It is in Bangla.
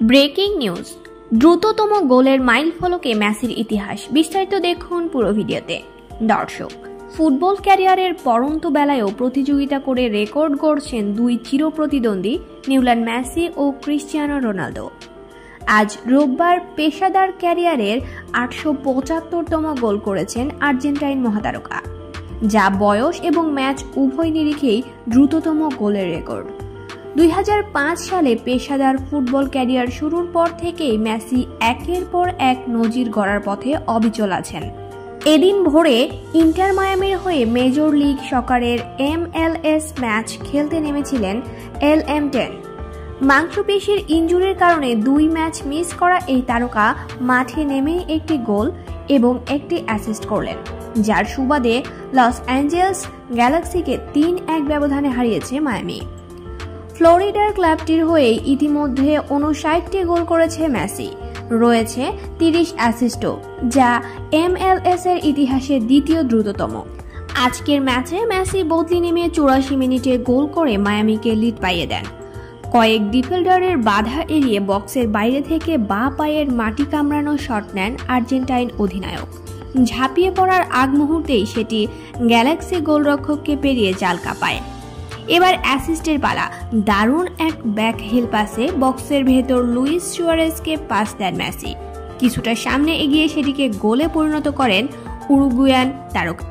ব্রেকিং নিউজ, দ্রুততম গোলের মাইল ফলকে মেসির ইতিহাস। বিস্তারিত দেখুন পুরো ভিডিওতে। দর্শক, ফুটবল ক্যারিয়ারের পরন্ত বেলায়ও প্রতিযোগিতা করে রেকর্ড গড়ছেন দুই চিরপ্রতিদ্বন্দ্বী লিওনেল মেসি ও ক্রিস্টিয়ানো রোনালদো। আজ রোববার পেশাদার ক্যারিয়ারের ৮৭৫তম গোল করেছেন আর্জেন্টাইন মহাতারকা, যা বয়স এবং ম্যাচ উভয় নিরিখেই দ্রুততম গোলের রেকর্ড। ২০০৫ সালে পেশাদার ফুটবল ক্যারিয়ার শুরুর পর থেকেই মেসি একের পর এক নজির গড়ার পথে অবিচল আছেন। এদিন ভোরে ইন্টার মায়ামির হয়ে মেজর লিগ সকারের MLS ম্যাচ খেলতে নেমেছিলেন LM10। মাংসপেশির ইনজুরির কারণে ২ ম্যাচ মিস করা এই তারকা মাঠে নেমেই একটি গোল এবং একটি অ্যাসিস্ট করলেন, যার সুবাদে লস অ্যাঞ্জেলস গ্যালাক্সিকে ৩-১ ব্যবধানে হারিয়েছে মায়ামি। ফ্লোরিডার ক্লাবটির হয়ে ইতিমধ্যে ৫৯টি গোল করেছে মেসি, রয়েছে ৩০ অ্যাসিস্টও, যা MLS এর ইতিহাসে দ্বিতীয় দ্রুততম। আজকের ম্যাচে মেসি বদলি নেমে ৮৪ মিনিটে গোল করে মায়ামিকে লিড পাইয়ে দেন। কয়েক ডিফেন্ডারের বাধা এড়িয়ে বক্সের বাইরে থেকে বাঁ পায়ের মাটি কামড়ানো শট নেন আর্জেন্টাইন অধিনায়ক। ঝাঁপিয়ে পড়ার আগ মুহূর্তেই সেটি গ্যালাক্সি গোলরক্ষককে পেরিয়ে জাল কাঁপায়। এবার অ্যাসিস্টের পালা। দারুণ এক ব্যাক হিল পাসে বক্সের ভেতর লুইস সুয়ারেজকে পাস দেন মেসি। কিছুটা সামনে এগিয়ে সেটিকে গোলে পরিণত করেন উরুগুয়ান তারকা।